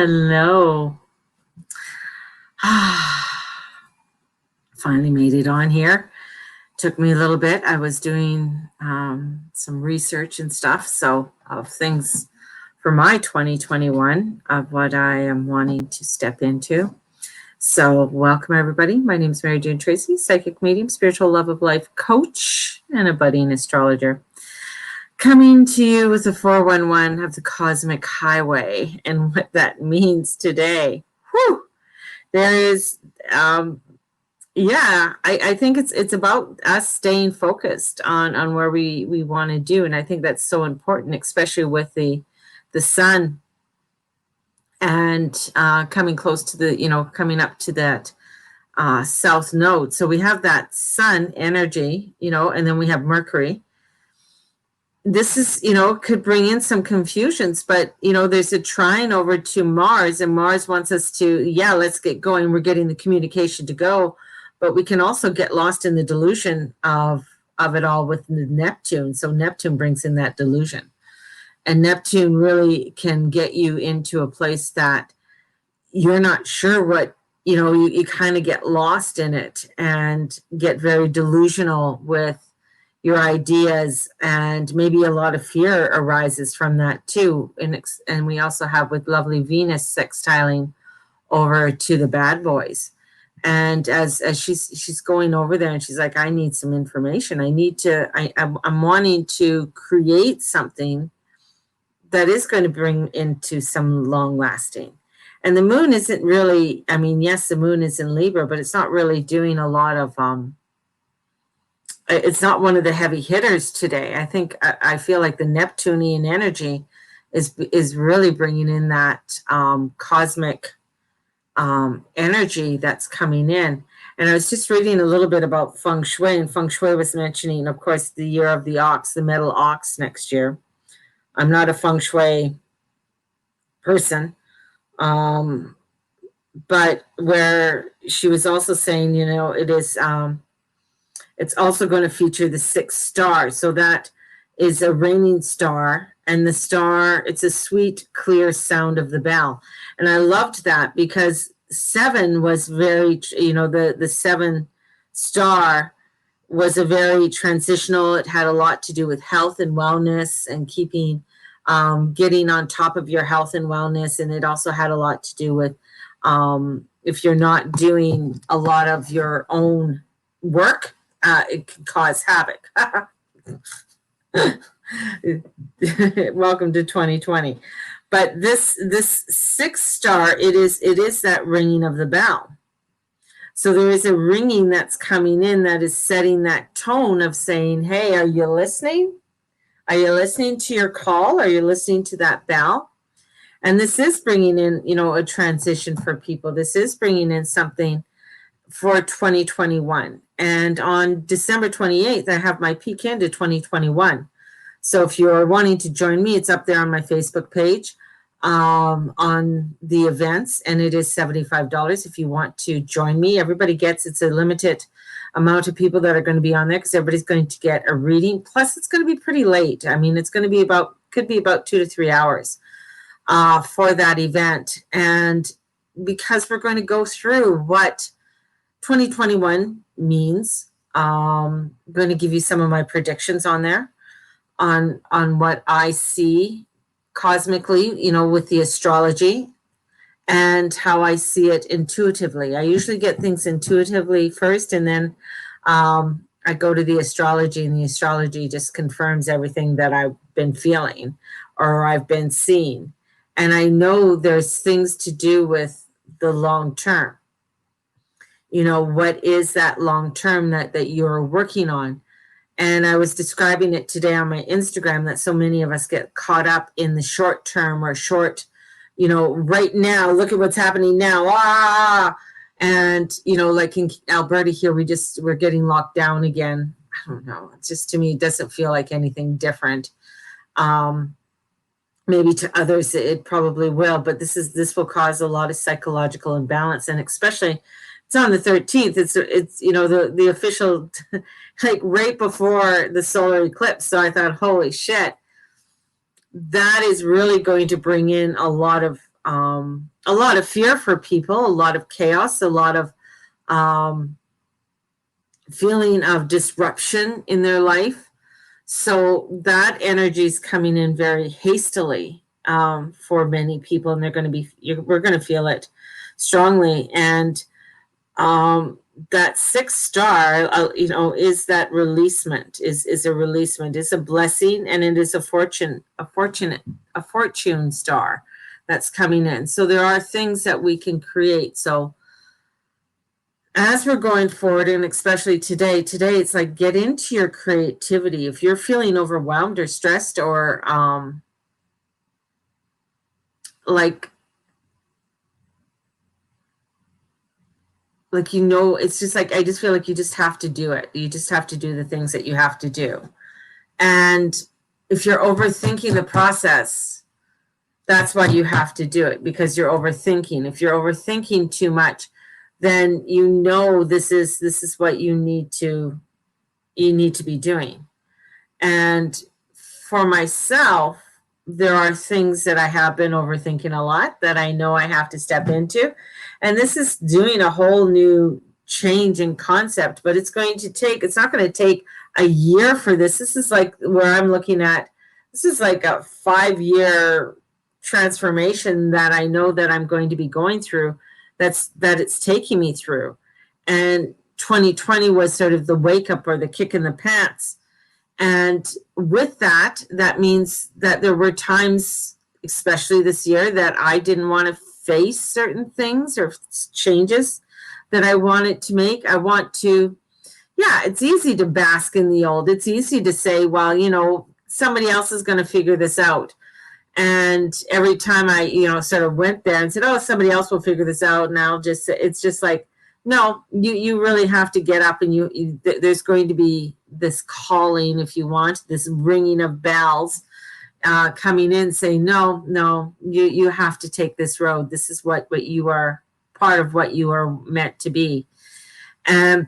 Hello. Finally made it on here. Took me a little bit. I was doing some research and stuff, so of things for my 2021 of what I am wanting to step into. So welcome everybody. My name is Mary Jane Tracy, psychic medium, spiritual love of life coach, and a budding astrologer. Coming to you with the 411 of the cosmic highway and what that means today. Whew! There is I think it's about us staying focused on where we want to do, and I think that's so important, especially with the sun and coming close to the coming up to that south node. So we have that sun energy, and then we have Mercury. This is, could bring in some confusions, but, there's a trine over to Mars, and Mars wants us to, let's get going. We're getting the communication to go, but we can also get lost in the delusion of it all with Neptune. So Neptune brings in that delusion, and Neptune really can get you into a place that you're not sure what, you kind of get lost in it and get very delusional with your ideas, and maybe a lot of fear arises from that too. And we also have with lovely Venus sextiling over to the bad boys. And as she's going over there, and she's like, I need some information. I'm wanting to create something that is going to bring into some long lasting. And the moon isn't really, yes, the moon is in Libra, but it's not really doing a lot of, it's not one of the heavy hitters today. I feel like the Neptunian energy is really bringing in that cosmic energy that's coming in. And I was just reading a little bit about feng shui, and feng shui was mentioning, of course, the year of the ox, the metal ox next year. I'm not a feng shui person, but where she was also saying, it is it's also going to feature the sixth star. So that is a reigning star, and the star, it's a sweet, clear sound of the bell. And I loved that because 7 was very, the 7 star was a very transitional. It had a lot to do with health and wellness and keeping, getting on top of your health and wellness. And it also had a lot to do with if you're not doing a lot of your own work, it can cause havoc. Welcome to 2020. But this sixth star, it is that ringing of the bell. So there is a ringing that's coming in that is setting that tone of saying, hey, are you listening? Are you listening to your call? Are you listening to that bell? And this is bringing in, a transition for people. This is bringing in something for 2021. And on December 28th, I have my peek into 2021. So if you're wanting to join me, it's up there on my Facebook page on the events, and it is $75 if you want to join me. Everybody gets, it's a limited amount of people that are going to be on there because everybody's going to get a reading. Plus, it's going to be pretty late. It's going to be could be about 2 to 3 hours for that event. And because we're going to go through what 2021 means, I'm going to give you some of my predictions on there on what I see cosmically, with the astrology, and how I see it intuitively. I usually get things intuitively first, and then I go to the astrology, and the astrology just confirms everything that I've been feeling or I've been seeing. And I know there's things to do with the long term. What is that long term that you're working on? And I was describing it today on my Instagram that so many of us get caught up in the short term or short, right now, look at what's happening now. And, like in Alberta here, we're getting locked down again. I don't know. It's just, to me, it doesn't feel like anything different. Maybe to others it probably will, but this will cause a lot of psychological imbalance, and especially it's on the 13th. It's the official, like right before the solar eclipse. So I thought, holy shit, that is really going to bring in a lot of a lot of fear for people, a lot of chaos, a lot of feeling of disruption in their life. So that energy is coming in very hastily for many people, and they're going to be, we're going to feel it strongly. And that 6 star, is that releasement, is a releasement, is a blessing, and it is a fortune star that's coming in. So there are things that we can create. So as we're going forward, and especially today, it's like, get into your creativity. If you're feeling overwhelmed or stressed or like it's just like, I just feel like you just have to do it. You just have to do the things that you have to do. And if you're overthinking the process, that's why you have to do it, because you're overthinking. If you're overthinking too much, then this is what you need to be doing. And for myself, there are things that I have been overthinking a lot that I know I have to step into. And this is doing a whole new change in concept, but it's not going to take a year for this. This is like where I'm looking at, this is like a 5-year transformation that I know that I'm going to be going through, that it's taking me through. And 2020 was sort of the wake up, or the kick in the pants. And with that means that there were times, especially this year, that I didn't want to face certain things or changes that I wanted to make. It's easy to bask in the old. It's easy to say, well, somebody else is going to figure this out. And every time I, sort of went there and said, oh, somebody else will figure this out, and it's just like, no, you really have to get up, and there's going to be this calling, if you want, this ringing of bells coming in saying, no, you have to take this road. This is what you are, part of what you are meant to be. And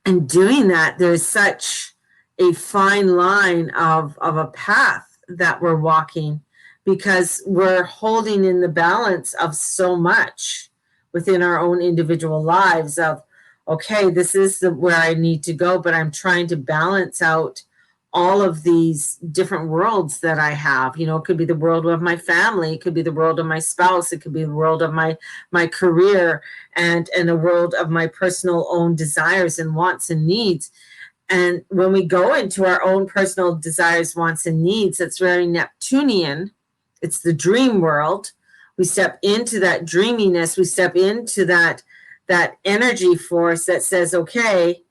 doing that, there's such a fine line of a path that we're walking, because we're holding in the balance of so much within our own individual lives of, okay, this is where I need to go, but I'm trying to balance out all of these different worlds that I have. It could be the world of my family, it could be the world of my spouse, it could be the world of my career, and the world of my personal own desires and wants and needs. And when we go into our own personal desires, wants, and needs, it's very Neptunian. It's the dream world. We step into that dreaminess. We step into that energy force that says, okay,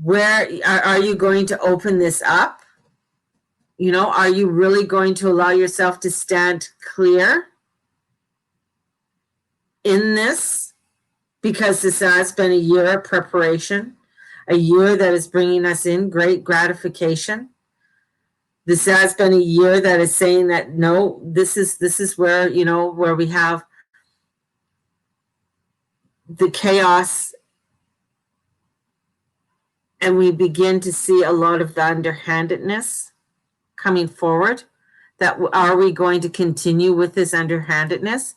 where are you going to open this up? Are you really going to allow yourself to stand clear in this? Because this has been a year of preparation, a year that is bringing us in great gratification. This has been a year that is saying that, no, this is where, where we have the chaos, and we begin to see a lot of the underhandedness coming forward. That, are we going to continue with this underhandedness?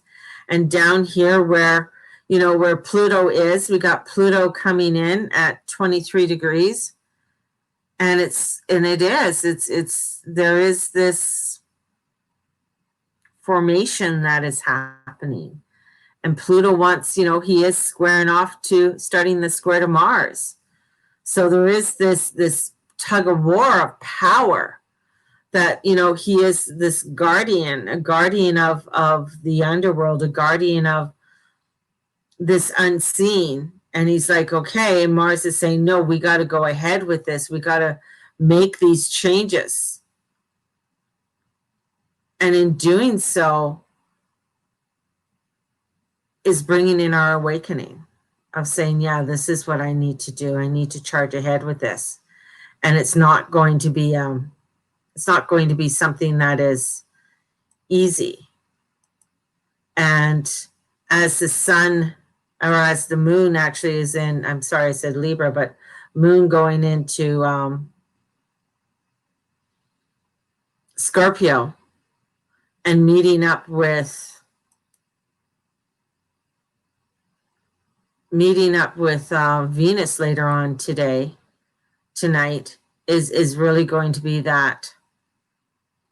And down here where Pluto is, we got Pluto coming in at 23 degrees. And there is this formation that is happening. And Pluto wants, he is squaring off to, starting the square to Mars. So there is this tug of war of power that, he is this guardian, a guardian of the underworld, a guardian of this unseen. And he's like, okay, and Mars is saying, no, we got to go ahead with this. We got to make these changes. And in doing so is bringing in our awakening of saying, yeah, this is what I need to do. I need to charge ahead with this. And it's not going to be something that is easy. And as the sun, or as the moon actually is in, I'm sorry, I said Libra, but moon going into Scorpio, and meeting up with Venus later on tonight is really going to be that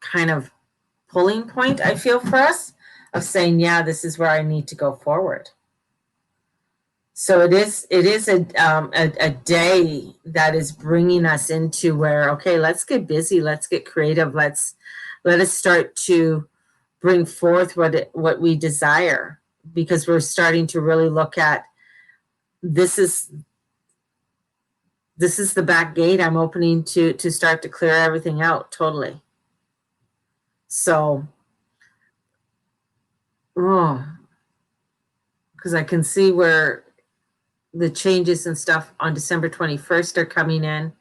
kind of pulling point, I feel, for us, of saying, yeah, this is where I need to go forward. So it is a day that is bringing us into where, okay, let's get busy, let's get creative, let us start to bring forth what we desire, because we're starting to really look at, this is the back gate I'm opening to start to clear everything out totally. So, because I can see where the changes and stuff on December 21st are coming in,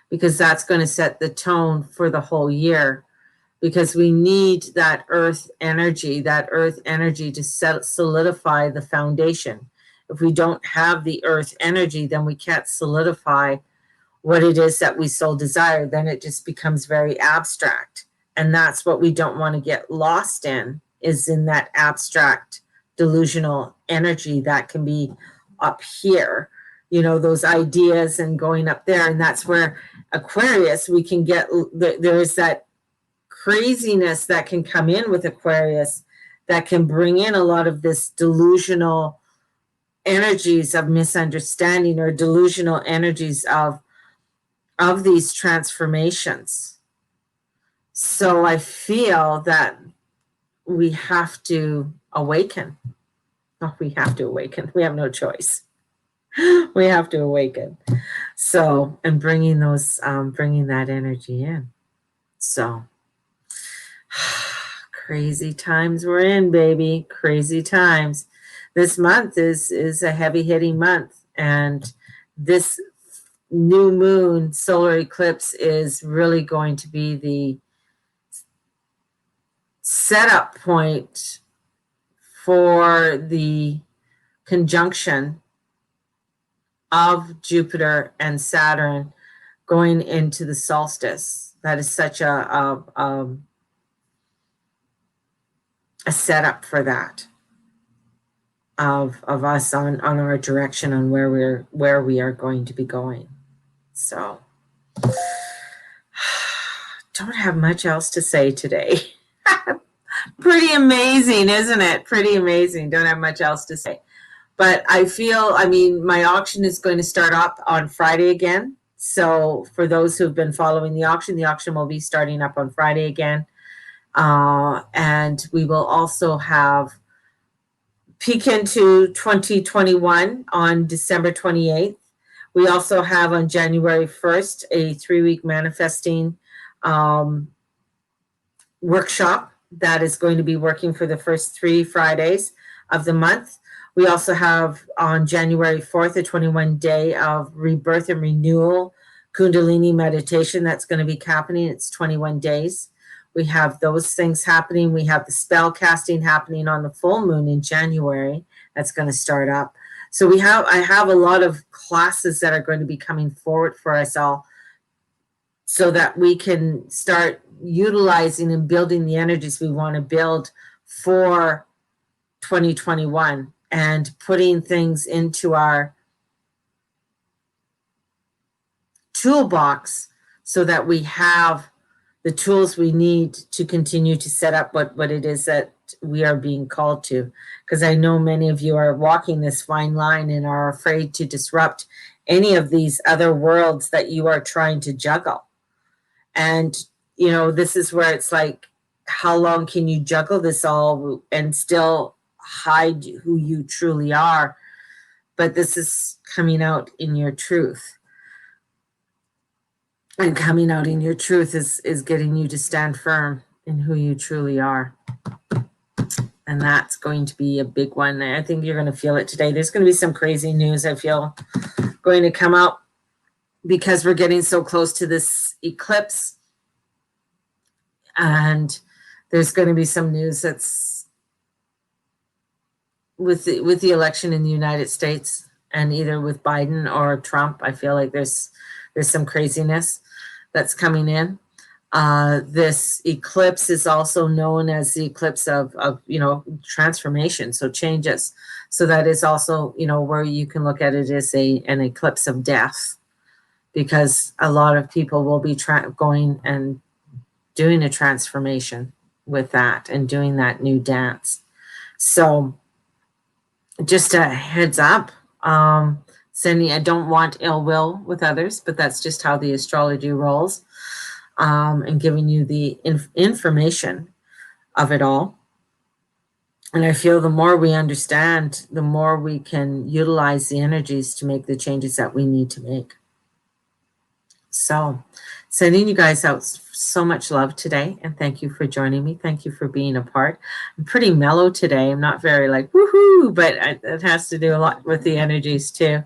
because that's going to set the tone for the whole year, because we need that earth energy to solidify the foundation. If we don't have the earth energy, then we can't solidify what it is that we so desire. Then it just becomes very abstract. And that's what we don't want to get lost in, is in that abstract delusional energy that can be up here, those ideas, and going up there. And that's where Aquarius, we can get, there is that craziness that can come in with Aquarius that can bring in a lot of this delusional energies of misunderstanding, or delusional energies of these transformations. So I feel that we have to awaken. Oh, we have to awaken. We have no choice. We have to awaken. So, and bringing that energy in. So, crazy times we're in, baby. Crazy times. This month is a heavy hitting month, and this new moon solar eclipse is really going to be the setup point for the conjunction of Jupiter and Saturn going into the solstice. That is such a setup for that, of us on our direction, on where we are going to be going. So, don't have much else to say today. Pretty amazing, isn't it? Pretty amazing. Don't have much else to say. But I feel, my auction is going to start up on Friday again. So for those who've been following the auction will be starting up on Friday again. And we will also have peek into 2021 on December 28th. We also have on January 1st a 3-week manifesting workshop that is going to be working for the first 3 Fridays of the month. We also have on January 4th a 21-day of rebirth and renewal Kundalini meditation that's going to be happening. It's 21 days. We have those things happening. We have the spell casting happening on the full moon in January. That's going to start up. So I have a lot of classes that are going to be coming forward for us all, so that we can start utilizing and building the energies we want to build for 2021, and putting things into our toolbox so that we have the tools we need to continue to set up what it is that we are being called to. Because I know many of you are walking this fine line and are afraid to disrupt any of these other worlds that you are trying to juggle. And, this is where it's like, how long can you juggle this all and still hide who you truly are? But this is coming out in your truth. And coming out in your truth is getting you to stand firm in who you truly are. And that's going to be a big one. I think you're going to feel it today. There's going to be some crazy news, I feel, going to come out, because we're getting so close to this eclipse. And there's going to be some news that's with the election in the United States, and either with Biden or Trump. I feel like there's some craziness that's coming in. This eclipse is also known as the eclipse of transformation, so changes. So that is also, where you can look at it as an eclipse of death, because a lot of people will be going and doing a transformation with that and doing that new dance. So just a heads up, Cindy, I don't want ill will with others, but that's just how the astrology rolls, and giving you the information of it all. And I feel the more we understand, the more we can utilize the energies to make the changes that we need to make. So sending you guys out so much love today, and thank you for joining me. Thank you for being a part. I'm pretty mellow today. I'm not very like woohoo, but it has to do a lot with the energies too,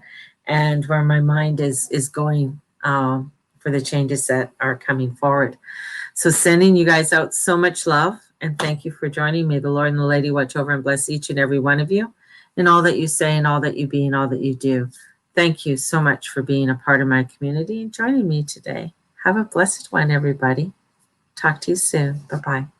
and where my mind is going, for the changes that are coming forward. So sending you guys out so much love, and thank you for joining. May the Lord and the Lady watch over and bless each and every one of you, and all that you say and all that you be and all that you do. Thank you so much for being a part of my community and joining me today. Have a blessed one, everybody. Talk to you soon. Bye-bye.